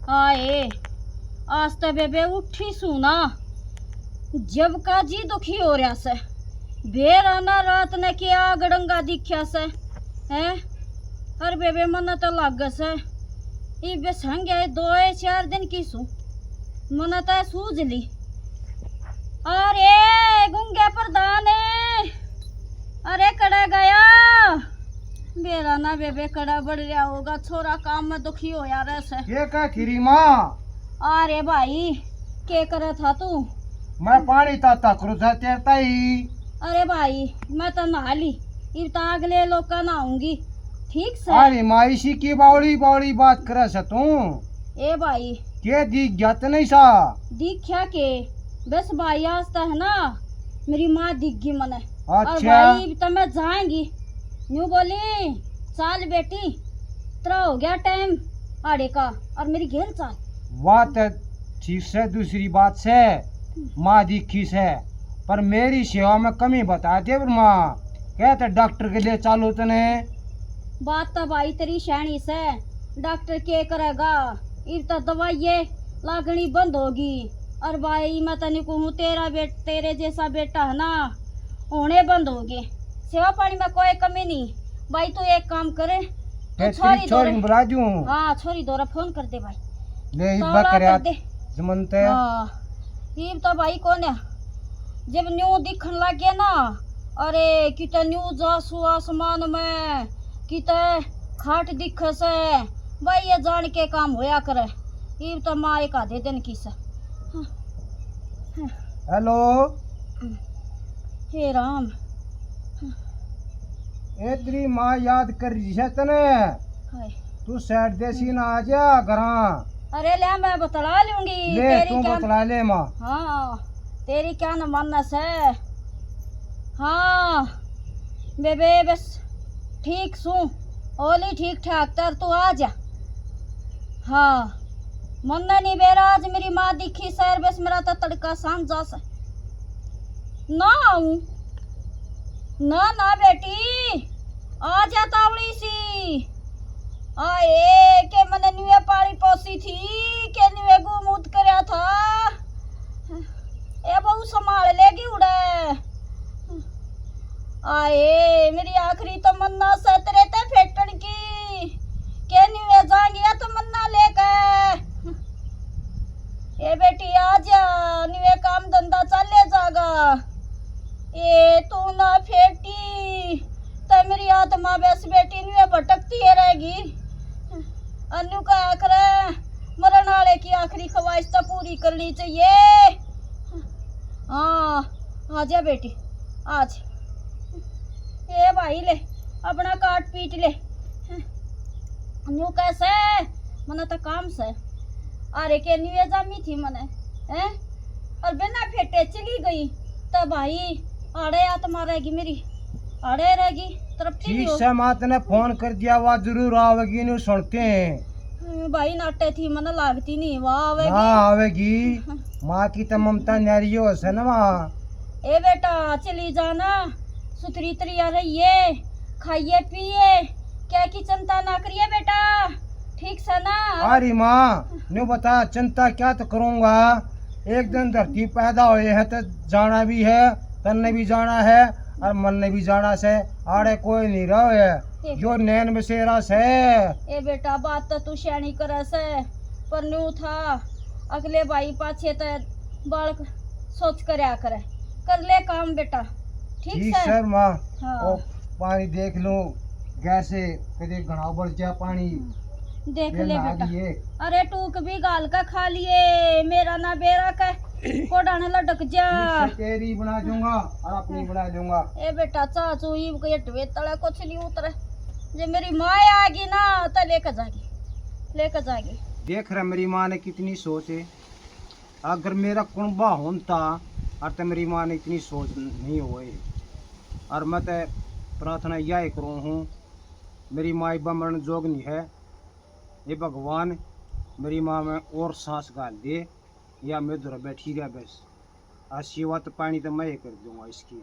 आए आज तो बेबे उठी सुना जब का जी दुखी हो रहा से बेराना रात ने क्या गड़ंगा दिखा से हैं और बेबे मन तो लग से इबे संग है 2-4 दिन की सु मन तो सूझ ली अरे गुंगे प्रधान अरे कड़ा गया बेरा ना बेबे कड़ा बढ़ रहा होगा छोरा काम में दुखी हो यार ऐसे ये क्या खीरी माँ? अरे भाई क्या करे था तू? मैं पानी ताता क्रोधा तेरता ही। अरे भाई मैं तो नहा ली इब तो अगले लोग का नहाऊंगी ठीक से। अरे माँ इसी की बावड़ी बावड़ी बात करे से तू ए भाई के दिख गया नहीं सा दिखा के बस भाई आस्ता है ना मेरी माँ दिख गई मने। और अच्छा भाई तो मैं जाएंगी न्यू बोली चाल बेटी तेरा हो गया टाइम आड़े का और मेरी घेर चाल बात ठीक से दूसरी बात से माँ दिखी से पर मेरी सेवा में कमी बता दे माँ कहते डॉक्टर के लिए चालू तने बात तो भाई तेरी शैनी से डॉक्टर क्या करेगा इब तो दवाई लागनी बंद होगी और भाई मैं तनी कहूँ तेरे जैसा बेटा है ना होने बंद होगी सेवा पानी में कोई कमी नहीं भाई तू एक काम करे तो छोरी बुला दूं। हाँ छोरी दौरा फोन कर दे भाई ले तो कर दे जमनते इब तो भाई कौन है जब न्यू दिखन लग गया ना अरे किते न्यू जासू आसमान में किते खाट दिख से भाई ये जान के काम होया करे इब तो माँ एक आधे दिन की से। हेलो हे राम तेरी माँ याद कर रही है तने हाय तू साइड देसी ना आ जा घरा अरे ले मैं बतला लूंगी ले तेरी तू क्या बतला ले माँ। हाँ तेरी क्या न मानस है हाँ बेबे बस ठीक सू ओली ठीक ठाक तर तू आ जा हाँ मन नहीं बेरा आज मेरी माँ दिखी सर बस मेरा तो तड़का सांझ जा से ना आऊं ना ना बेटी आ जा तावड़ी सी आए के मैंने न्यूए पानी पोसी थी के न्यूए गुमूत करया था ए बहु संभाल लेगी उड़े आए मेरी आखिरी तमन्ना से तेरे ते फेटन की के न्यूए जाएंगे तो मन्ना लेकर ए बेटी आजा न्यूए काम धंधा चले जागा ए तू ना फेटी तो मेरी आत्मा बस बेटी न्यूए भटकती है रहेगी अन्नू का आखिर मरण वाले की आखिरी ख्वाहिश तो पूरी करनी चाहिए। हाँ आजा बेटी आज ये भाई ले अपना काट पीट ले अन्नू कैसे मना तो काम से अरे के न्यूए जामी थी मने हैं और बिना फेटे चली गई तो भाई आड़े आत्मा रहेगी मेरी आड़े रहेगी तरप्ती ठीक से मात ने फोन कर दिया वह जरूर आवेगी नु सुनते हैं भाई नाटे थी मन लागती नहीं वाह आवेगी हाँ आवेगी माँ की तो ममता नारियो है ना माँ। ए बेटा चली जाना सुथरी तरिया रहिए खाइए पिए क्या की चिंता ना करिए बेटा ठीक से ना। अरे माँ न्यू बता चिंता क्या तो करूँगा एक दिन धरती पैदा हुए है तो जाना भी है तन्ने भी जाना है और मन ने भी जाना से आड़े कोई नहीं रहे जो नैन बसेरा से। ए बेटा बात तो तू शैनी करे से पर न्यू था अगले भाई पाछे तो बालक सोच करया करे कर ले काम बेटा ठीक से सर माँ। हाँ। पानी देख लो कैसे कदे घना बढ़ जा पानी देख ले बेटा दिए। अरे टूक भी गाल का खा लिए मेरा ना बेरा का कोडाने लटक जा तेरी बना दूंगा और अपनी बना दूंगा। ए बेटा चाचू ई के टवे तले कुछ नहीं उतरे जे मेरी माँ आएगी ना तो लेकर जाएगी। देख रहा मेरी माँ ने कितनी सोच है अगर मेरा कुंबा होता और तो मेरी माँ ने इतनी सोच नहीं हुई और मैं तो प्रार्थना यह करूँ हूँ मेरी माँ मरण जोग नहीं है ये भगवान मेरी माँ में और सांस गाल दे या मैं दूर बैठी रहा बस आज सेवा तो पानी तो मैं ही कर दूंगा इसकी।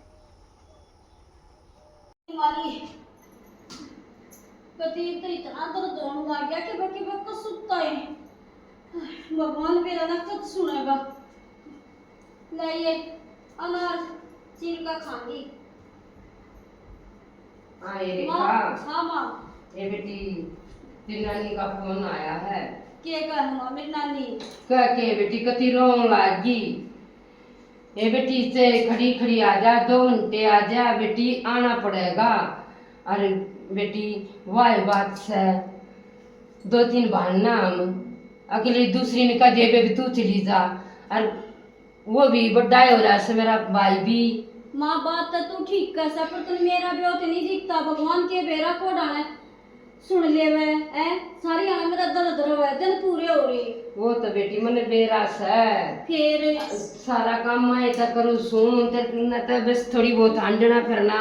कभी तो इतना दर्द होने लग गया कि बाकी बक सुत्ता है भगवान मेरा ना कब सुनेगा। मैं ये अनार चीर का खाऊंगी। हाँ ये रेखा। हाँ माँ। ये बेटी तेरी नानी का फोन आया है। के कर माँ मेरी नानी कह के बेटी कति रोन लागी। ये बेटी से खड़ी खड़ी आ जा, 2 घंटे आ जा बेटी, आना पड़ेगा। अरे बेटी वाह बात से 2-3 बहाना हम अकेले दूसरी ने कह दिया बेबी तू चली जा। और वो भी बड़ा हो रहा है मेरा भाई भी। माँ बात तो तू ठीक कर सा, पर तुम मेरा भी होते नहीं दिखता। भगवान के बेरा को डाले सुन ले वे ए सारी आने मेरा दर्द रहा है, दिन पूरे हो रहे। वो तो बेटी मैंने बेरास है, फिर सारा काम मैं ऐसा करूँ सुन तेरे तो बस थोड़ी बहुत हांडना फिरना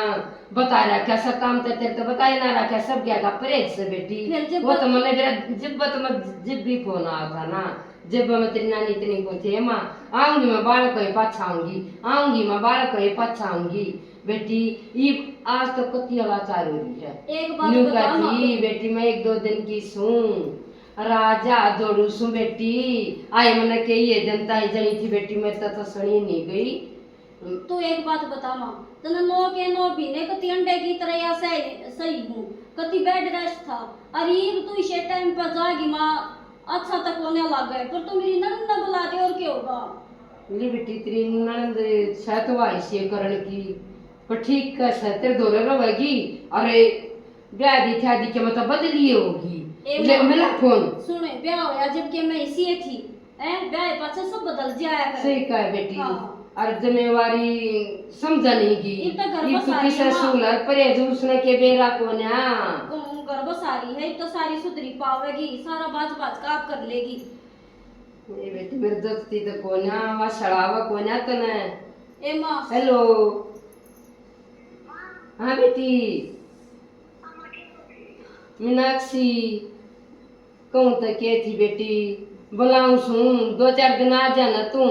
बता रखा सब काम तो तेरे तो बता ही ना रखा सब क्या का परहेज से बेटी। वो तो मैंने मेरा जब भी फोन आया था ना, जब मैं तेरी नानी इतनी को थी माँ आऊंगी मैं बालक को पाछा आऊंगी मैं बालक को पाछा आऊंगी बेटी। ये आज तो कति लाचार हो रही है। एक बात बता बेटी मैं 1-2 दिन की सूं राजा दौड़ू सू बेटी। आए मैंने के ये जनता ही जनी थी बेटी, मैं तो सुनी नहीं गई। तू एक बात बता माँ, तने 9 के 9 महीने कति अंडे की तरह या सही हूँ, कति बेड रेस्ट था। और ये तू इसे टाइम पर जाएगी माँ अच्छा तक होने लग गए, पर तू मेरी ननद न बुला दे और क्या होगा। ले बेटी तेरी ननद सहतवा इसे करण की पर ठीक का तेरे दौरे रहेगी। अरे ब्याह दिखा के मतलब बदली होगी। ले मिला फोन सुने ब्याह होया जब के मैं इसी थी ब्याह पाछे सब बदल जाया कर। सही कहा बेटी। हाँ। और जिम्मेवारी समझा नहीं की ये तो घर बसारी किसे सुलर परहेज उसने के बेरा को ना गर्भ सारी है तो सारी सुधरी पावेगी, सारा बाज बाज का आप कर लेगी। ये बेटी मेरे दोस्ती तो कोना वा सड़ावा कोना तने। ए मां हेलो हाँ बेटी मीनाक्षी कहूँ तो के थी बेटी बुलाऊं सुन 2-4 दिन आ जाना तू।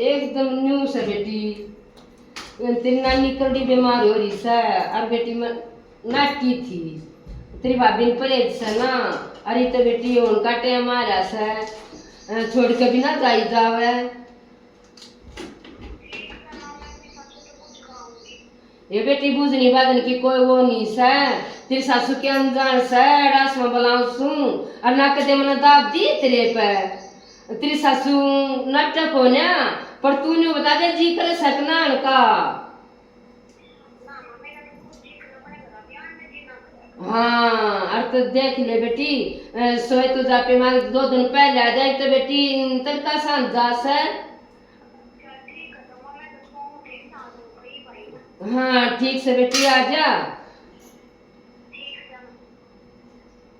एकदम न्यू से बेटी तेरी नानी कड़ी बीमार हो रही से और बेटी नाटकी थी तेरी भाभी परहेज से ना। अरे तो बेटी उनका टाइम आ रहा से छोड़ के भी ना जाई जावे। ये बेटी बुझनी बाजन की कोई वो नहीं से, तेरी सासू के अनजान से डास में बुलाऊं सू और ना कदे मैंने दाब दी तेरे पे। तेरी सासू नाटक हो ना पर तूने बता दे जी करे सकनान का। हाँ और तो देख ले बेटी सोए तो जा पे मांग 2 दिन पहले आ जाए तो बेटी तड़का सांझ जा से। हाँ ठीक से बेटी आ जा।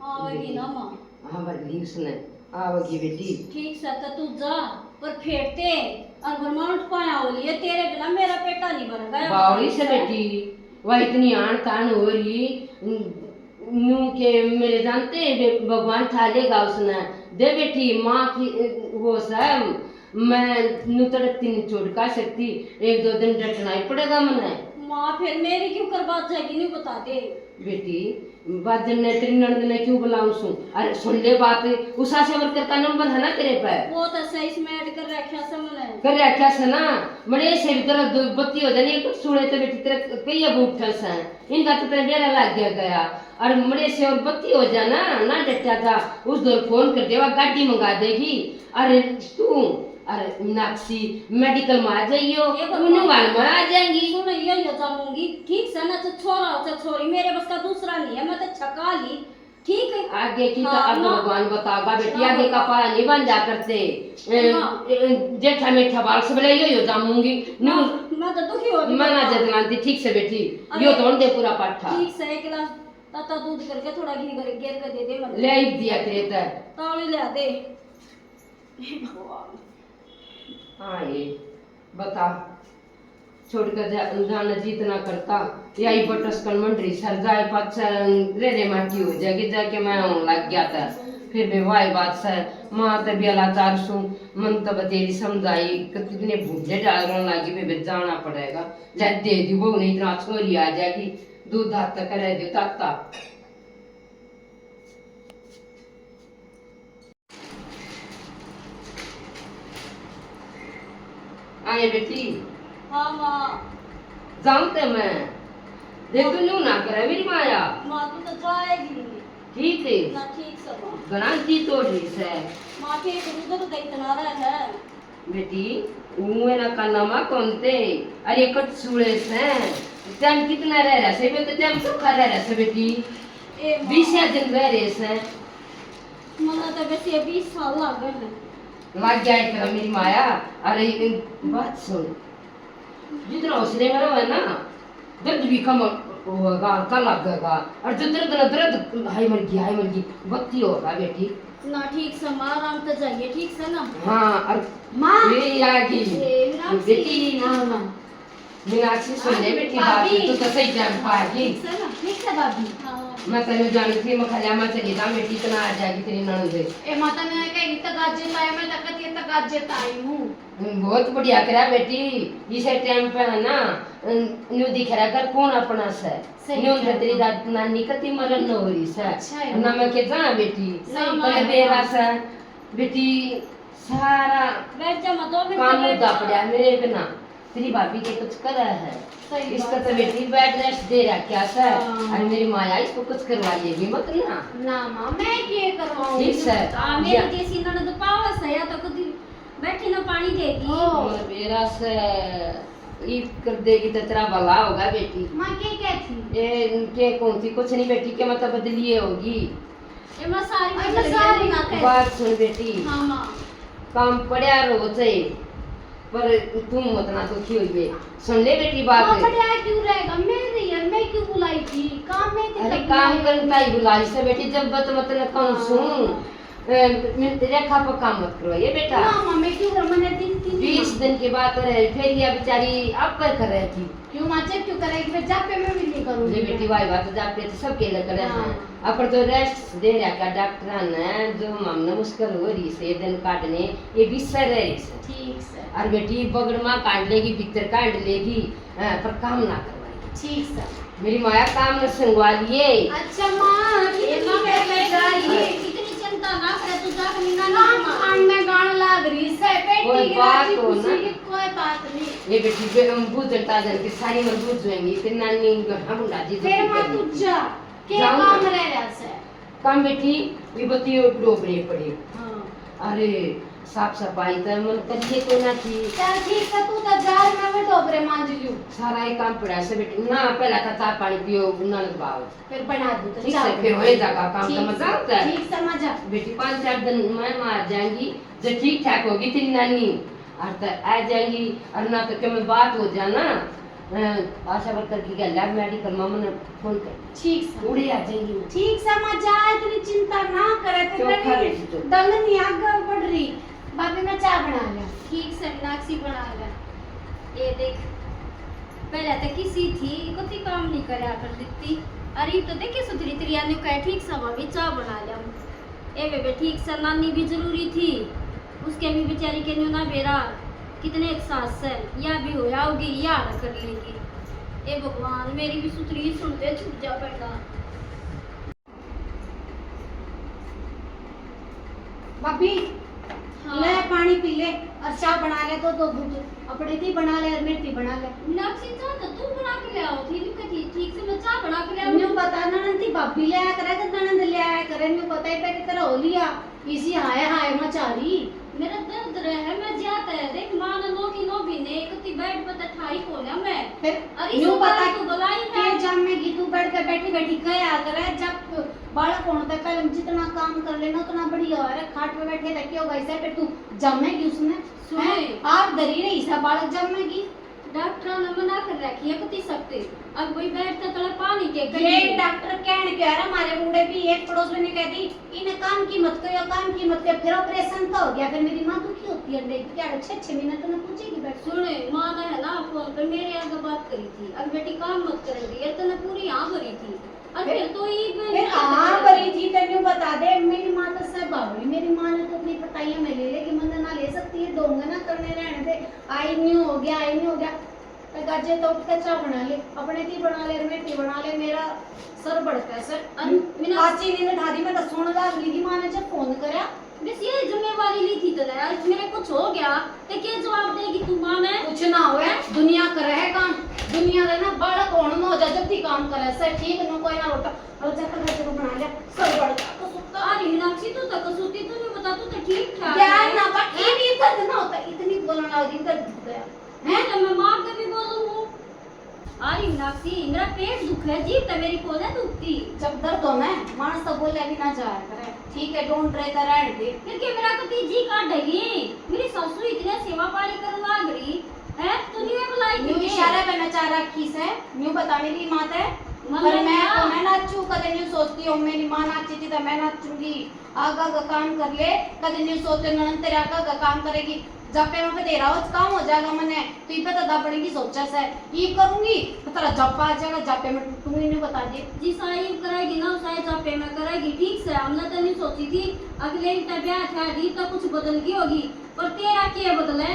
आवेगी ना मां। हाँ बदली उसने आवेगी बेटी। ठीक से तो तू जा पर फेरते और बरमान उठ पाया हो लिए तेरे बिना मेरा पेटा नहीं भर गया। बावड़ी से बेटी वह इतनी आन तान हो रही नू के मेरे जानते भगवान ठालेगा उसने दे बेटी माँ की वो सब मैं नू तड़कती नहीं छोड़ का सकती 1-2 दिन डटना ही पड़ेगा मने। माँ फिर मेरी क्यों कर बात जाएगी नहीं बता दे बेटी बाजन ने तेरी ननद ने क्यों बुलाऊं सू। अरे सुन ले बात उषा से वर्कर का नंबर है ना तेरे पे। वो तो सही इसमें ऐड कर रखा से मैंने कर रखा से ना बड़े से तरह बत्ती हो जानी एक सुने तो बेटी तेरे कई बूट से इनका तो तेरे डेरा लग गया और मरे से और बत्ती हो जाना ना डटा था उस दौर फोन कर देवा गाड़ी मंगा देगी। अरे तू अरे मीनाक्षी मेडिकल में आ जाइयो उन्हें वाल में आ जाएंगी। सुन ये जाऊंगी ठीक से ना छोरा हो छोरी मेरे बस का दूसरा नहीं है, मैं तो छका ली ठीक है। आगे की तो अब भगवान बताओगा बेटी आगे का पारा नहीं बन जा करते जेठा मीठा बाल से बोले यो जाऊंगी मैं तो दुखी हो रही मना जदलांती ठीक से बेटी यो तोड़ दे पूरा पाठा ठीक से 1 गिलास ताता दूध करके थोड़ा घी करके गेर के दे दे मैं ले ही दिया तेरे ताली ले दे भगवान। हाँ ये बता छोड़ कर जाना जितना करता यही बटस कर मंडरी सर जाए पाछा रे माटी हो जाएगी जाके मैं लग गया था फिर भी वाई बात से माँ तो बेला 400 मन तो तेरी समझाई कितने भूले डालने लगी भी जाना पड़ेगा ले दे दी वो नहीं इतना छोरी आ जाएगी दूध हाथ करे दे ताता आए बेटी हाँ माँ जानते मैं देख तू न्यू ना करे मेरी माया माँ तू तो जाएगी ठीक है ना ठीक से माँ गणांती तोड़ रही से माँ के उधर तो इतना रहा है बेटी मेरा का नामा कौन थे अरे कट सूड़े से टाइम कितना रह रहा से तो टाइम सुखा रह रहा से बेटी ए माँ 20 दिन रह रहे से मना तो वैसे 20 साल लग गए हैं लग जाए कर मेरी माया अरे बात सुन जितना हौसले में रहो है ना दर्द भी कम होगा का लगेगा और जो दर्द हाय मर गई बत्ती होगा बेटी ना ठीक से माँ आराम से जाइए ठीक से ना हाँ और माँ ये आगे बेटी मीनाक्षी सुन ले बेटी बात तू तो सही टाइम पाएगी ठीक से भाभी हाँ मैं तेरे जानती थी मैं खलिया में चली था बेटी इतना आ जाएगी तेरी ननद ए माता ने कही तक गाजे लाया मैं तक ये तक गाजे ताई हूं बहुत बढ़िया करा बेटी इसे टाइम पे है ना न्यू दिख रहा कर कौन अपना से न्यू तेरी नानी कति मरण न हो रही से अच्छा है ना मैं के जा बेटी सही पर बेरा से बेटी सारा बैठ जा मत 2 मिनट काम बैठ मुद्दा जा। पड़ा मेरे बिना तेरी भाभी के कुछ करा है सही इसका बात तो बेटी बेड रेस्ट दे रहा क्या सर हाँ। अरे मेरी माया इसको कुछ करवाइएगी मत ना ना मां मैं ये करवाऊं ठीक सर हाँ मेरी जैसी ननद पावस है या तो खुद बैठी ना पानी देगी और मेरा से ईद कर देगी तो तेरा भला होगा बेटी मां के क्या थी ये के कौन सी कुछ नहीं बेटी के मतलब बदलिए होगी ये मैं सारी अरे मैं सारी ना कह बात सुन बेटी हाँ माँ काम पड़ा रोज है पर तुम मत ना दुखी होइए सुन ले बेटी बात मां बढ़िया क्यों रहेगा मेरे यार मैं क्यों बुलाई थी काम में थी अरे तब काम बुलाई। करता ही बुलाई से बेटी जब बत मतलब कौन सुन रेखा पर काम मत करो ये बेटा ना मां मैं क्यों कर मैंने 20 दिन के बाद रहे फिर ये बेचारी अब कर रही थी क्यों मां चेक क्यों करेगी मैं जब पे मैं भी नहीं करूंगी ये बेटी वाई बात जाते थे सब के लग रहे हाँ। हैं अपर तो रेस्ट दे रहा का डॉक्टर ने जो मामला मुश्किल हो रही से दिन काटने ये बिसर रही से ठीक से और बेटी बगड़ माँ काट लेगी भीतर काट लेगी पर काम ना करवाएगी ठीक से मेरी माया काम न संगवा लिए अच्छा मां ये कितनी माँ देर में जा रही है इतनी चिंता ना करे तू जा के निकाल काम खान में गान लाग रही है कोई बेटी की बात राजी हो ना। खुशी की कोई बात नहीं ये बेटी बूझ जलता जल के सारी मर बूझ जाएंगी फिर नानी गढ़ा बुंडा जी फिर मां तू जा के जाऊं काम ना। रह रहा से काम बेटी ये बत्ती डोबरे पड़े हां अरे साफ सफाई तो मन करिए कोई ना थी चल ठीक है तू तो जार में मैं डोबरे मांज लियो सारा ही काम पड़ा से बेटी ना पहला था चाय पानी पियो नल बाव फिर बना दूं तो ठीक चाय है फिर हो जाएगा काम ठीक तो मजा आता है ठीक समझ आ बेटी 5-4 दिन में मार जाएंगी जब ठीक ठाक होगी तेरी नानी और तो आ जाएंगी और ना तो क्या बात हो जाना आशा वर्कर की क्या लैब मेडिकल मामा ने फोन कर ठीक से उड़े आ जाएंगी ठीक समझ आ इतनी चिंता ना करे तो चोखा बेटी तो दल नहीं आगे बढ़ रही भाभी मैं चाय बना लिया ठीक से मीनाक्षी बना ले ये देख पहले तो किसी थी कोई काम नहीं करया कर देती अरे तो देखिए सुधरी तेरी ने कहा ठीक से भाभी चाय बना लिया ए बेबे ठीक से नानी भी जरूरी थी उसके भी बेचारी के न्यू ना बेरा कितने एक सास है या भी हो जाओगी या ना कर लेगी ए भगवान मेरी भी सुतरी सुनते छूट जा बेटा भाभी हाँ। ले पानी पी ले और चाय बना ले तो घुट अपने थी बना ले और मेरी थी बना ले मीनाक्षी चाय तो तू बना के ले आओ थी नहीं ठीक से मैं चाय बना के ले न्यू आऊं पता ननद थी भाभी ले आया करे तो ननद ले आया करे न्यू पता ही पे तेरा हो लिया इसी हाय हाय मचारी मेरा दर्द रहे मैं जाता है देख मां ने नो की नो भी ने कति बेड पर ठाई खोला मैं फिर अरे न्यू पता तू बुलाई है के जब मैं गीतू बेड पे बैठी बैठी कया करे जब बालक होने तक पहले जितना काम कर लेना उतना बढ़िया हो रहा खाट पे बैठे रखे होगा ऐसे फिर तू जमेगी उसने सुने। आप डरी रही सा बालक जमेगी डॉक्टर ने मना कर रखी है कति सकते अब वही बेड पे तले पानी के ये डॉक्टर कहने कह रहा हमारे बूढ़े भी एक पड़ोस में ने कह दी इन्हें काम की मत करो काम की मत करो फिर ऑपरेशन तो हो गया फिर मेरी माँ दुखी होती है देख क्या 6 महीने तो ना पूछेगी बैठ सुने मां ने है ना फोन पर मेरे आगे बात करी थी अब बेटी काम मत करेंगी ये तो ने पूरी यहाँ भरी थी और फिर तो ये फिर हाँ भरी थी तेनू बता दे मेरी माँ तो सब बावड़ी मेरी माँ ने तो अपनी पटाइयां में ले लेगी मंद ना ले सकती है दोंगे ना करने रहने दे आई नहीं हो गया तो गाजे तो उठ के चाय बना ले अपने थी बना ले मेरी बना ले मेरा सर बढ़ता है सर आची नींद ढादी में तो सोने लाग ली थी माँ ने जब फोन करा बस ये जिम्मेवारी ली थी तो आज मेरे कुछ हो गया ते क्या जवाब देगी तू मां ने? कुछ ना होए, दुनिया करे है काम, दुनिया रे ना बालक होने में हो जा जब भी काम करे से ठीक न कोई ना रोटा और जब तक तो बना ले सब बड़ा तो सुता अरे मीनाक्षी तू तक सूती तू नहीं बता तू तो ठीक ठाक ज्ञान ना बट ये भी दर्द ना होता इतनी बोलने लगी दर्द गया है तो मैं मां के भी बोलूं हूं। अरे मीनाक्षी मेरा पेट दुख है जी तो मेरी कोने दुखती। जब दर्द होना है मानस तो बोले भी ना जाया करे ठीक है डोंट रहे तो रहने दे फिर के मेरा तो जी काट देगी। मेरी सासू इतने सेवा पानी करने लग रही है तू नहीं बुलाई न्यू थी इशारा पे नचारा किस है न्यू बता मेरी मां है मन पर में मैं ना- तो मैं नाचू कदे न्यू सोचती हूँ मेरी मां नाची थी तो मैं नाचूंगी आगा का काम कर ले कदे न्यू सोचते ननद तेरे आगा का काम करेगी जपे में दे रहा हो काम हो जाएगा मने तो ये पता दा पड़ेगी सोचा से ये करूंगी तो तेरा जप्पा आ जाएगा जपे में टूटूंगी नहीं बता दे जी साई करेगी ना साई चापे में करेगी ठीक से हमने तो नहीं सोची थी अगले दिन ब्याह था दी तो कुछ बदल गई होगी पर तेरा क्या बदले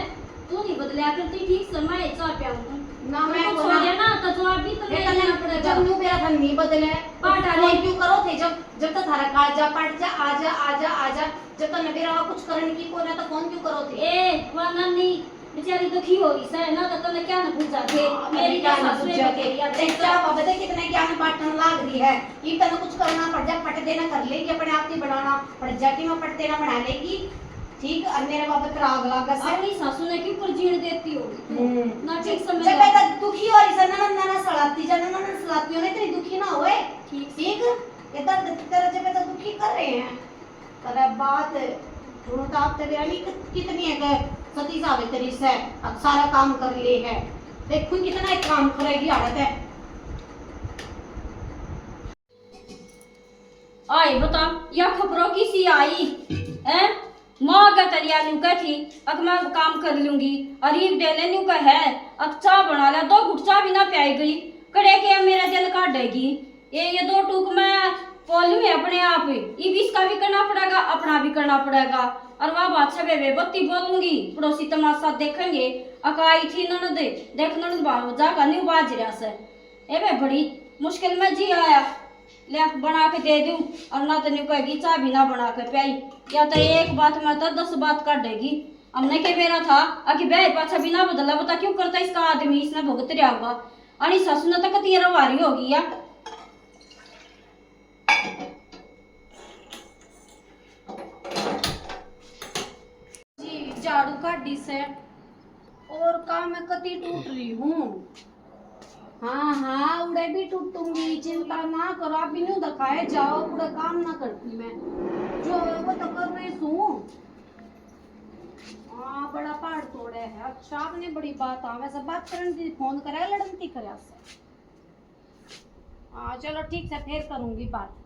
तू नहीं बदला करती ठीक से मैं चापे हूं ना मैं तो को छोड़े ना तो जवाब भी तो बेटा लेना ने पड़ेगा। जब न्यू मेरा था नहीं बदले पाट आ फोन ले। क्यों करो थे जब तक थारा काजा पट जा आजा आजा आजा जब तक मेरा कुछ करने की कोई ना तो फोन क्यों करो थे ए वाना नहीं बेचारी दुखी हो रही है ना तो तने क्या न पूछा थे मेरी क्या सासू है तेरी यार देखा बाबा देख कितने ज्ञान बांटने लाग रही है ये तने कुछ करना पड़ जा पट देना कर लेगी अपने आप ही बनाना पड़ जाके मैं पट देना बना लेगी ठीक और मेरे बाबा तेरा आग लागा से अपनी सासू ने क्यों पर जीण देती होगी ना ठीक समय जब बेटा दुखी हो रही सर ना सड़ाती जा ना सड़ाती हो नहीं तेरी दुखी ना होए ठीक ठीक ये दर्द तेरा जब तो दुखी कर रहे हैं तेरा बात सुनो तो आप तेरी अली कितनी है कि सती सावे तेरी से अब सारा काम कर ले है देखो कितना एक काम करेगी हालत है आई बता या खबरों की सी आई हैं माँ का तरिया न्यू का थी अब मैं काम कर लूंगी अरीब देने न्यू का है अब चाय बना लिया 2 घुट चाय भी ना प्याई गई कड़े के मेरा दिल काट देगी ये 2 टूक मैं पोलू है अपने आप ये भी इसका भी करना पड़ेगा अपना भी करना पड़ेगा और वह बात छबे वे बत्ती बोलूंगी पड़ोसी तमाशा देखेंगे अकाई थी ननद देख ननद बाजा का न्यू बाज रहा से ए बे बड़ी मुश्किल में जी आया ले बना के दे दूं और ना तो न्यू कहेगी चाय भी ना बना के प्याई या तो एक बात में तो 10 बात कर देगी हमने के मेरा था आखिर ब्याह पाछा बिना बदला बता क्यों करता इसका आदमी इसने भुगत रहा होगा अनी ससु ने तो कती रवारी होगी या जी झाड़ू काटी से और काम में कती टूट रही हूँ हाँ उड़े भी टूटूंगी चिंता ना करो आप भी नहीं दिखाए जाओ पूरा काम ना करती मैं जो है वो तो कर रही हूँ हाँ बड़ा पहाड़ तोड़े है अच्छा आपने बड़ी बात आ वैसे बात करने दी फोन करे लड़नती करे से हाँ चलो ठीक से फिर करूंगी बात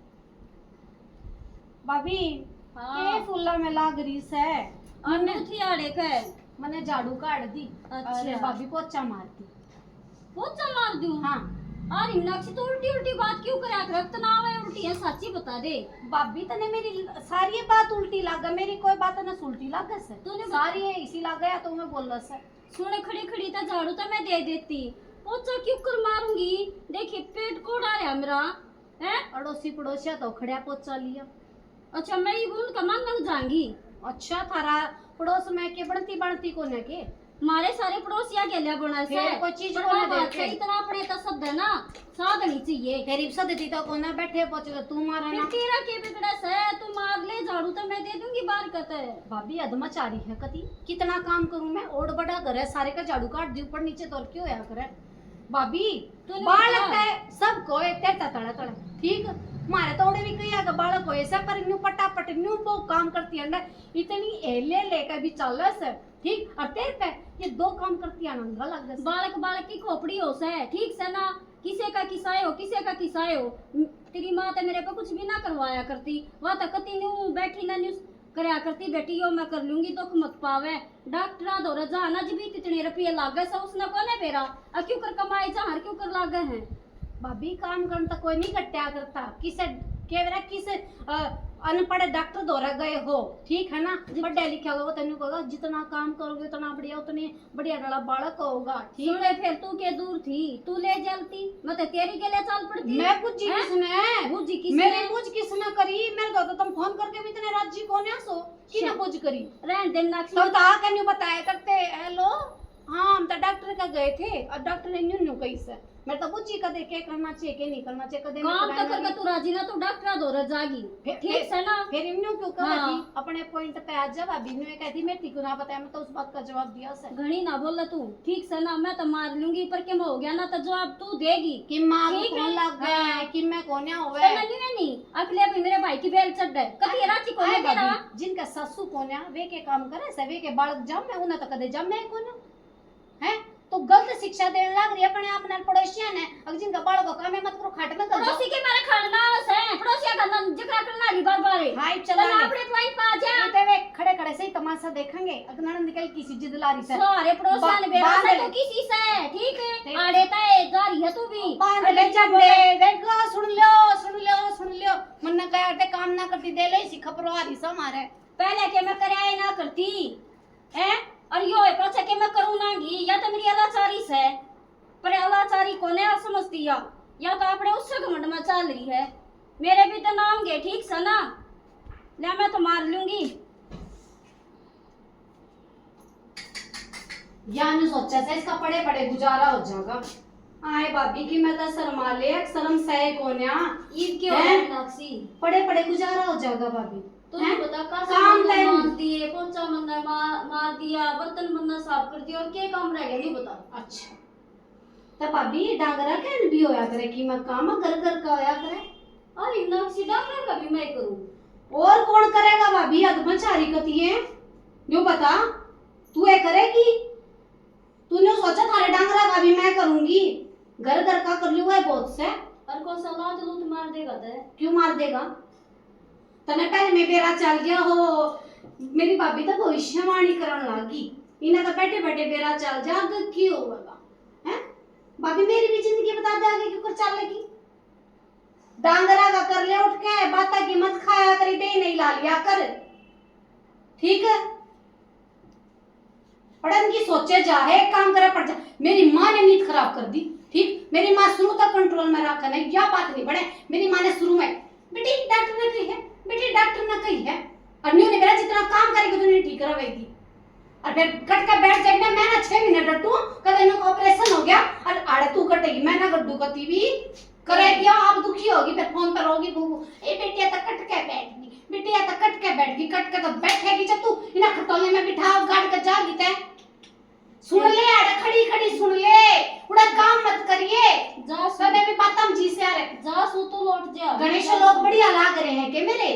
भाभी हाँ। ये फुल्ला में लाग रही से अन्य थी आड़े के मैंने झाड़ू काट दी अच्छा। अरे भाभी पोछा मारती पोछा मार दूं हाँ अरे मीनाक्षी तो उल्टी उल्टी बात क्यों करे रक्त ना आवे उल्टी है सच्ची बता दे भाभी तने मेरी सारी बात उल्टी लागा मेरी कोई बात ना उल्टी लागा से तूने सारी है इसी लागा या तो मैं बोल रहा से सुने खड़ी खड़ी तो झाड़ू तो मैं दे देती पोछा क्यों कर मारूंगी देखिए पेट कोड़ा रहा मेरा है अड़ोसी पड़ोसिया तो खड़िया पोछा लिया अच्छा मैं ये बोल कमान लग जाऊंगी अच्छा थारा पड़ोस में के बनती बनती को ने के मारे सारे पड़ोसिया के लिए बना से फिर कोई चीज पर को वह ना बात देखे। से इतना अपने तसद है ना साधनी चाहिए गरीब सदती तो को ना बैठे पोछे तो तू मारा फिर ना तेरा के बिगड़ा से तू मार ले झाड़ू तो मैं दे दूंगी बाहर कहते भाभी अधमचारी है कती कितना काम करूं मैं और बड़ा घर है सारे का झाड़ू काट दी ऊपर नीचे तोड़ क्यों होया करे भाभी तूने बालक बताया। है सबको तेरता तड़ा तड़ा ठीक मारे तोड़े भी कई आगे बालक होए से पर न्यू पटापट न्यू वो काम करती है ना इतनी एले लेकर भी चल से ठीक और तेरे पे ये 2 काम करती है नंगा लग गया बालक बालक की खोपड़ी हो से ठीक से ना किसे का किसाए हो किसे का किसाए हो तेरी माँ तो मेरे पे कुछ भी ना करवाया करती वह तो कती न्यू बैठी ना न्यू करया करती बेटी यो मैं कर लूंगी तो मत पावे डॉक्टर दौरे जाना जी भी इतने रुपये लागे से उसने कोने बेरा आ क्यों कर कमाए जहाँ क्यों कर लागे हैं भाभी काम करने तो कोई नहीं कट्या करता किसे केवरा किसे अनपढ़ डॉक्टर दौरा गए हो ठीक है ना पढ़ा लिखा होगा वो तेन कहोगा जितना काम करोगे उतना बढ़िया उतनी बढ़िया डला बालक होगा ठीक सुने फिर तू के दूर थी तू ले जलती मैं तो तेरी के लिए चल पड़ती मैं पूछी हैं? किसने बुझी किसने? मेरी पूछ किसने करी मेरे तो तुम फोन करके भी इतने राजी कौन है सो की ना पूछ करी रहन दे मीनाक्षी। तो ता के न्यू बताया करते हेलो हाँ हम तो डॉक्टर का गए थे और डॉक्टर ने न्यू न्यू कही से मैं तो पूछी कदे के करना चाहिए के नहीं करना चाहिए कदे काम तो करके तू राजी ना तू डॉक्टर दो जागी ठीक है ना। फिर न्यू क्यों कहा हाँ। थी अपने पॉइंट पे आ जा भाभी ने कहती मैं ठीक ना बताया मैं तो उस बात का जवाब दिया से घड़ी ना बोल तू ठीक से ना मैं तो मार लूंगी पर के हो गया ना तो जवाब तू देगी कि मां ठीक कौन है। लग गया हाँ। कि मैं कौन तो होवे नहीं अगले भी मेरे भाई की बेल चढ़ गए कभी रांची को आए नहीं देना। भाभी, जिनका सासू कौन है वे के काम करे से वे के बालक जम में उन्हें तो कदे जम में कौन है तो गलत शिक्षा देने लग रही है अपने अपने पड़ोसिया ने अगर जिनका बालक काम है मत करो खाट में कर दो पड़ोसी के मारे खड़ना है पड़ोसिया का जिक्र करना ली बार बार हाय चला चला अपने पाई पा जा ये वे खड़े खड़े से ही तमाशा देखेंगे अगर निकल किसी जिद लारी से सारे पड़ोसिया ने बेरा से तो किसी से ठीक है आड़े ताए जा रही है तू भी बांध ले झंडे देखो सुन लो मन न कहे अटे काम ना करती दे ले सी खपरो आ रही सा मारे पहले के मैं कराए ना करती है और यो है पछे के मैं करूं नागी या तो मेरी अलाचारी से पर अलाचारी कोने समझती या तो अपने उससे घमंड में चल रही है मेरे भी तो नाम गे ठीक से ना ले मैं तो मार लूंगी। यानी सोचा से इसका पड़े पड़े गुजारा हो जाएगा आए भाभी की मैं तो शर्मा ले शर्म सहे कोन्या ईद के हो नाक्सी पड़े पड़े गुजारा हो जाएगा भाभी तो ये बता काम मार दिए पोंचा मंदा मार दिया बर्तन मंदा साफ कर दिया और क्या काम रह गया नहीं बता। अच्छा तो भाभी डांगरा के भी होया करे कि मैं काम घर घर का होया करे अरे नाक्सी डांगरा का भी मैं करूं और कौन करेगा भाभी अधमचारी कती है जो बता तू ये करेगी तूने सोचा थारे डांगरा का भी मैं करूंगी घर घर का कर लियो है बहुत से और कौन सा लाद लूट मार देगा ते क्यों मार देगा तने पहले में बेरा चल गया हो मेरी भाभी तो भविष्यवाणी करन लागी इन्हें तो बैठे बैठे बेरा चल जा आगे की होगा हैं भाभी मेरी भी जिंदगी बता दे आगे क्यों चल लगी डांगरा का कर ले उठ के बाता की मत खाया करी दे नहीं ला लिया कर ठीक है पढ़न की सोचे जा है काम करे पड़ जा मेरी माँ ने नींद खराब कर दी ठीक मेरी माँ शुरू तक कंट्रोल में रखा नहीं क्या बात नहीं बढ़े मेरी माँ ने शुरू में बेटी डॉक्टर ने कही है बेटी डॉक्टर ने कही है और न्यू ने मेरा जितना काम करेगी उतनी ठीक करवाएगी और फिर कट के बैठ जाएगी मैं ना 6 मिनट डटू कल इन्हों का ऑपरेशन हो गया और आड़े तू कटेगी मैं ना गड्डू कती भी करेगी आप दुखी होगी फिर फोन पर होगी बूबू ए बेटिया तक कट के बैठ गई बेटिया तक कट के बैठ गई कट के तो बैठेगी जब तू इन्हें खटोले में बिठा गाड़ के जा दी तय सुन ले आड़े खड़ी खड़ी सुन ले उड़ा काम मत करिए जा सबे भी बातम जी से आ रहे जा सू तू लौट जा गणेश लोग बढ़िया लाग रहे हैं के मेरे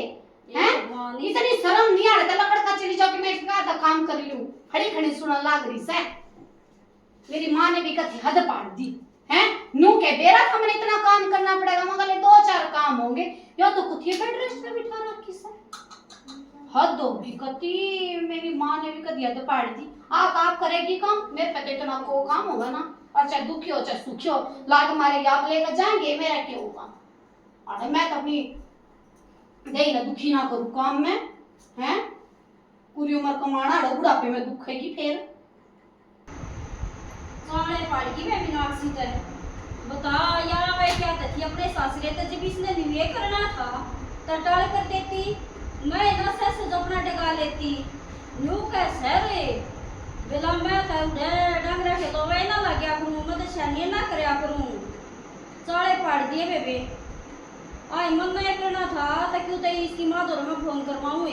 हैं भगवान इतनी शर्म नहीं आड़े लकड़ का चली जाओ कि मैं इसका आधा काम कर लूं खड़ी खड़ी सुनने लाग रही से मेरी माँ ने भी कथी हद पाड़ दी हैं नू के बेरा था मैंने इतना काम करना पड़ेगा मगर 2-4 काम होंगे या तो कुछ बेड रेस्ट पे बिठा रखी से हद हो भी कती मेरी माँ ने भी कदी हद पाड़ दी आप करेगी काम मेरे पे इतना को काम होगा ना और चाहे दुखी हो चाहे सुखी हो लाद मारे आप लेकर जाएंगे मेरा क्या होगा अरे मैं तो अपनी नहीं ना दुखी ना करूं काम में हैं पूरी उम्र कमाना अरे बुढ़ापे में दुखेगी फिर साले पड़ गई मैं मीनाक्षी ते बता यार मैं क्या थी अपने सासरे ते जब इसने निवे करना था तो टाल कर देती मैं ना से अपना डगा लेती न्यू कैसे रे बेला मैं तो उड़े डंगरा के तो वही ना लग्या करूं मैं तो शनी ना करया करूं साले पड़ दिए बेबे आई मन नहीं करना था तो क्यों तो इसकी माँ तो मैं फोन करवाऊं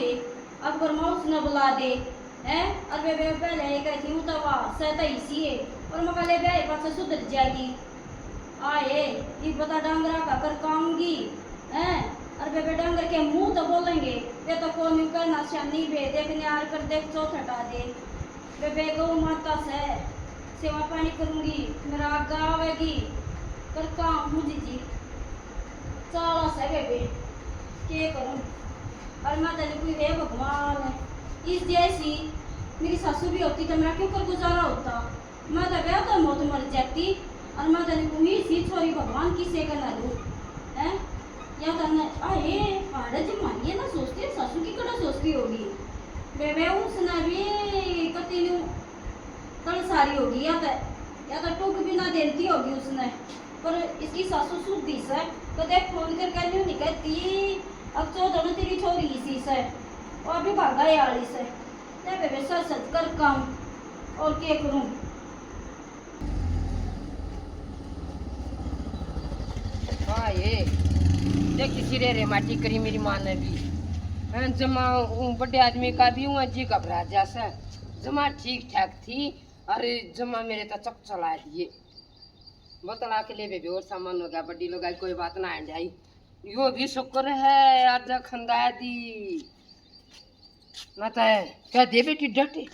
अब करवाऊं उसने बुला दे हैं और बेबे पहले ये कहती हूँ तो वाह सहता इसी है और मैं कहले बे पास सुधर जाएगी आए ये बता डांगरा का कर काऊंगी हैं और बेबे डांगर के मुंह तो बोलेंगे ये तो कौन करना शानी बे देखने यार कर देख चौथ हटा दे बेबे गौ माता से सेवा पानी करूंगी मेरा आगा आवेगी कर काम हूँ जी चलो से बेबे क्या करूं और मैं तेरे कोई है भगवान इस जैसी मेरी सासू भी होती तो मेरा क्यों कर गुजारा होता मैं तो गया तो मौत मर जाती और मैं तेरे को ही सी छोरी भगवान किसे करना लूं हैं या तने आए पाड़े जी मानिए ना सोचती सासू की कड़ा सोचती होगी बेबे उसने भी कतीनू कल सारी होगी या तो टूक भी ना देती होगी उसने पर इसकी सासू सुधी से कदे फोन करके नहीं कहती अब तो दोनों तेरी से और अभी भागा याली से ले बेबे सच सच कर काम और क्या करूं। हाँ ये देख किसी रे माटी करी मेरी माँ ने भी जमा बड़े आदमी का भी हूँ जी घबरा जैसा जमा ठीक ठाक थी अरे जमा मेरे तो चक चला दिए बतला के ले बेबी और सामान हो गया बड़ी लोग आई कोई बात ना आई यो भी शुक्र है आज खंदा दी ना तो क्या दे बेटी डटे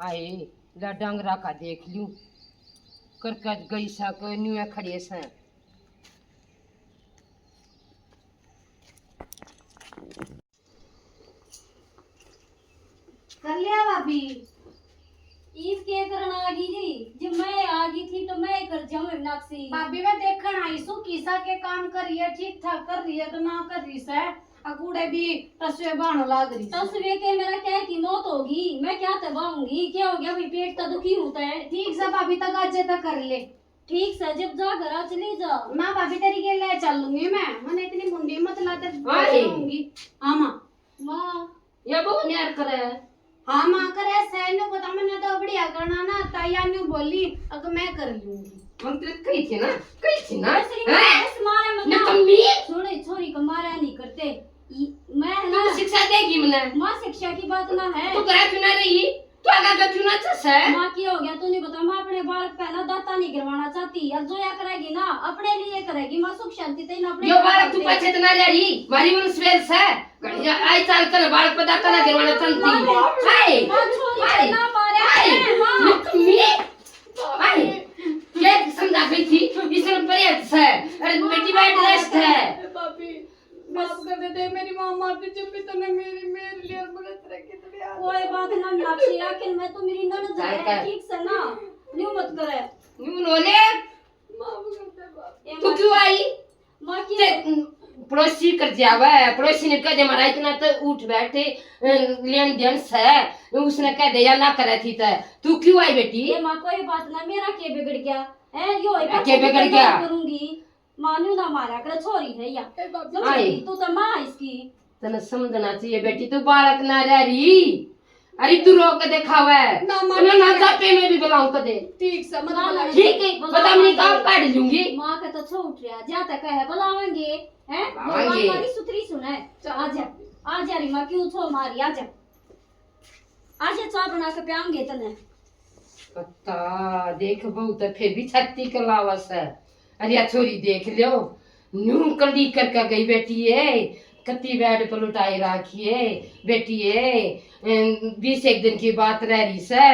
आए ला डांगरा का देख लूं करकट गई सा कोई न्यू खड़े से कर लिया भाभी। ईद के करन आ गई जी जब मैं आ गई थी तो मैं कर जाऊं मीनाक्षी। भाभी मैं देखन आई सू किसा के काम कर रही है ठीक ठाक कर रही है तो ना कर रही से अकूड़े भी तस्वे बाण लाग रही तस्वीर के मेरा क्या की मौत होगी मैं क्या तबाऊंगी क्या हो गया भाई पेट तो दुखी होता है। ठीक से भाभी तक आज तक कर ले ठीक से जब जा घर चली जाओ ना भाभी तेरी के ले चल लूंगी मैं मैंने इतनी मुंडी मत लाते अरे। रहूंगी। हाँ माँ माँ ये बहुत न्यार करे हाँ माँ करे सैन पता मैंने तो बढ़िया करना ना ताया ने बोली अगर मैं कर लूंगी हम तो कही थी ना ऐसे मारे मत ना कम्मी छोड़े छोरी को मारा नहीं करते मैं है तू ना शिक्षा देगी मने माँ शिक्षा की बात ना है तू करे चुना रही तू आगा का चुना है माँ की हो गया तू नहीं बता माँ अपने बालक पहला दाता नहीं करवाना चाहती अब जो या करेगी ना अपने लिए करेगी माँ सुख शांति ते ना अपने यो बालक तू पाछे तना ले रही मारी मन स्वेल से गड़िया आई चाल कर बालक पदा कना करवाना चाहती हाय माँ छोरी ना मारे हाय कम्मी हाय ये समझा गई थी इसने परहेज है अरे बेटी बेड रेस्ट है भाभी माफ कर दे मेरी माँ माफी चुप्पी तो ने मेरे लिए गलत रखी तो कोई बात ना मीनाक्षी आखिर मैं तो मेरी ननद है ठीक से ना न्यू मत करे न्यू नोले माफ कर दे बाप तू क्यों आई माँ की पड़ोसी कर जावा पड़ोसी ने कह दे मारा इतना तो उठ बैठे लेन देन से उसने कह दे या ना करे थी तू क्यों आई बेटी ये माँ कोई बात ना मेरा क्या बिगड़ गया है यो है क्या बिगड़ गया करूंगी मानू ना मारा कर छोरी है या आई तू तो माँ इसकी तने समझना चाहिए बेटी तू बालक ना रह रही अरे तू रोक के दिखावा है ना जापे में भी बुलाऊं कदे ठीक से मत ना, ना, बुलाई ठीक है बता मैं काम काट लूंगी माँ का तो छूट रहा जा तक है बुलावेंगे हैं बुलावेंगे। हमारी सुथरी सुने आ जा री माँ क्यों छो मारी आ जा चाय बना के पियांगे तने पता देख बहुत फिर भी छत्ती के लावस है अरे या छोरी देख लो न्यू कंडी करके गई बेटी है कत्ती बेड पर लुटाई राखी है बेटी है 20 एक दिन की बात रह रही से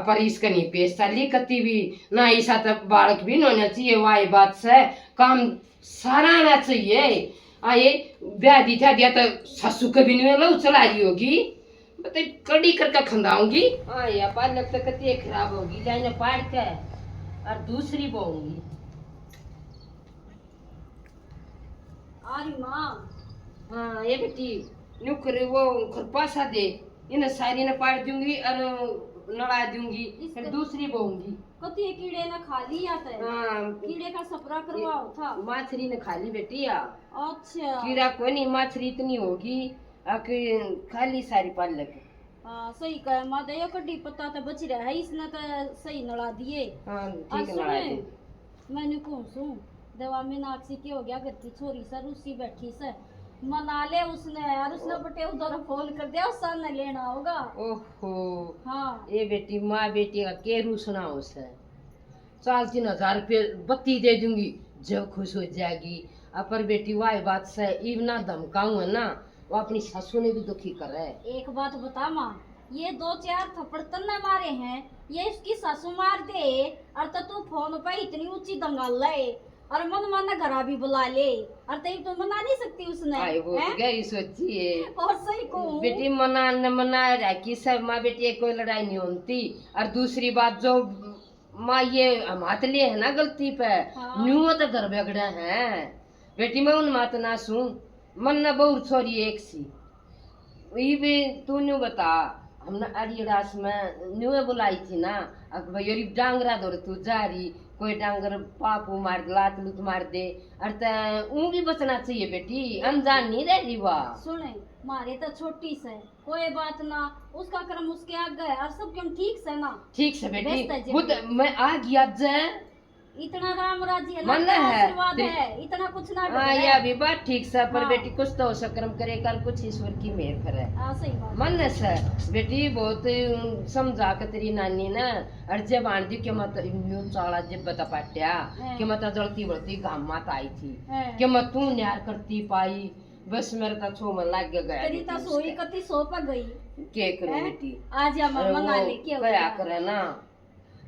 पर इसका नहीं पेश चली कत्ती भी ना ऐसा तो बालक भी होना चाहिए वाई बात से काम सारा आना चाहिए आए ब्याह दी था दिया तो ससु के भी नहीं लो चला रही होगी मतलब कड़ी करके खंदाऊंगी हाँ या पालक तो कत्ती खराब होगी जाने पाड़ के और दूसरी बोऊंगी आरी माँ हाँ ये बेटी न्यू करे वो खुरपासा दे इन्हें सारी ने पाड़ दूंगी और नड़ा दूंगी फिर दूसरी बोऊंगी कती कीड़े ने खा लिया था हाँ कीड़े का सपरा करवाओ था माछरी ने खा ली बेटी या अच्छा कीड़ा कोई नहीं माछरी इतनी होगी खाली सारी पालक हाँ सही कह माँ दया कड्डी पत्ता तो बच रहा है इसने तो सही नड़ा दिए हाँ ठीक नड़ा दी मैंने कौन सू दवा में नाक्षी की हो गया घर की छोरी सर उसी बैठी से मना ले उसने यार उसने बटे उधर फोन कर दिया उस साल ने लेना होगा ओहो हाँ ये बेटी माँ बेटी का केरू सुना उसे 3,000 रुपये बत्ती दे दूंगी जब खुश हो जाएगी अपर बेटी वाई बात से इवना धमकाऊं है ना वो अपनी सासू ने भी दुखी कर है एक बात बता माँ ये 2-4 थप्पड़ तन्ने मारे हैं ये इसकी सासू मार दे और तो तू फोन पे इतनी ऊंची दंगाल ले और मन माना घरा भी बुला ले और तेरी तो मना नहीं सकती उसने आई वो गई सोची है और सही को बेटी मना न मना रखी सब माँ बेटी कोई लड़ाई नहीं होती और दूसरी बात जो माँ ये हम हाथ लिए है ना गलती पे हाँ। न्यू तो घर बिगड़ा है बेटी मैं उन मात ना सुन मन न बहुत छोरी एक सी ये भी तू न्यू बता हमने अड़ियडास में न्यू बुलाई थी ना अब भाई डांगरा दौड़ तू जा रही कोई डांगर पापू मार दे, लात लूत मार दे, और ऊ भी बचना चाहिए बेटी, अनजान नहीं रह रही वाह। सुने मारे तो छोटी से कोई बात ना, उसका कर्म उसके आगे है और सब क्यों ठीक से ना। ठीक से बेटी, व्यस्त है वो जिंदगी। तो मैं आ गया जय इतना राम राज्य मन अल्लाह का है। आशीर्वाद है, इतना कुछ ना हाँ डरे। यह भी बात ठीक से, पर हाँ। बेटी कुछ तो सकर्म करे कर, कुछ ईश्वर की मेहर करे। हाँ सही बात। मन से बेटी बहुत समझा के तेरी नानी ना, और जब आन दी कि मत यूं चाला जब बता पाट्या हाँ। कि मत जलती बढ़ती गाम मात आई थी हाँ। कि मत तू न्यार करती पाई, बस मेरे तो छो मन लाग गया तेरी बेटी तो उसके। सोई कति सो पर गई। के करूं हैं? बेटी, आज या अरे मना वो ले क्या क्या करे ना,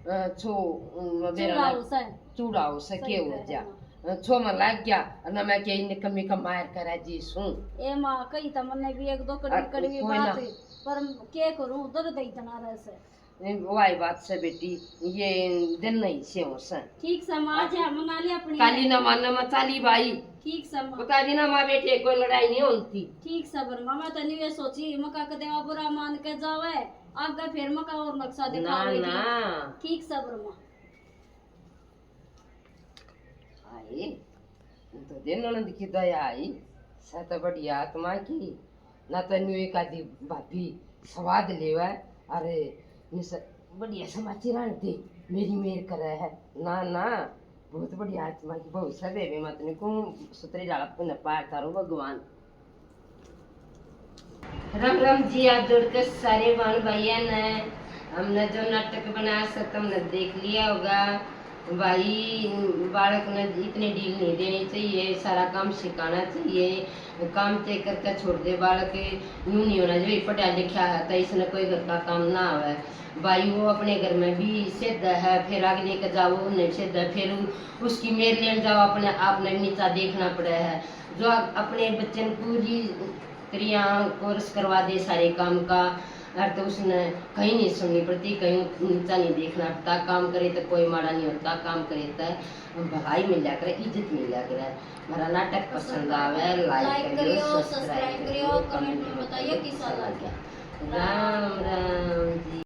छो मेरा चूड़ा ना उसे चूड़ा हो सके सही हो कह जा, रहे छो मन लाग गया, और ना मैं के कमी का मार करा जी सू। ए माँ कही तो मैंने भी एक दो कड़वी अरे कड़वी कोई बात ना। है, पर के करूं दर्द इतना रह से। वाई बात से बेटी, ये दिन नहीं से हो सन ठीक से माँ आज या मना ले अपनी। काली ना मानना मत चाली भाई, ठीक से माँ, बता दी ना माँ बेटे कोई लड़ाई नहीं होती। ठीक से बरमा मैं तो नहीं ये सोची मका के देवा बुरा मान के जावे आगे फिर मका और नक्शा ना दिखावे। ना ठीक से बरमा। आई तो दिन ननद की दया आई, सत बढ़िया आत्मा की, ना तो न्यू एक आदि भाभी स्वाद लेवा, अरे निस बढ़िया समाचार दे मेरी मेर करे है, ना ना बहुत बढ़िया आत्मा की बहुत सब है मत ने को सुतरे जाला पुन पार तारो भगवान। राम राम जी, आप जोड़ के सारे बहन भैया ने हमने जो नाटक बनाया सब तुमने देख लिया होगा भाई। बालक ने इतनी डील नहीं देनी चाहिए, सारा काम सिखाना चाहिए, काम तय करके छोड़ दे बालक, यूं नहीं होना चाहिए पढ़ा लिखा है तो इसने कोई घर का काम ना आवे भाई, वो अपने घर में भी सिद्ध है, फिर आगे लेकर जाओ नहीं सिद्ध है, फिर उसकी मेर लेन जाओ अपने आप ने नीचा देखना पड़ा है। जो अपने बच्चे ने पूरी क्रिया कोर्स करवा दे सारे काम का, और तो उसने कहीं नहीं सुननी पड़ती, कहीं नीचा नहीं देखना पड़ता, काम करे तो कोई माड़ा नहीं होता, काम करे तो भलाई मिला करे, इज्जत मिला करे। मेरा नाटक पसंद आवे लाइक करियो, सब्सक्राइब करियो, कमेंट में बताइए कैसा लगा। राम राम जी।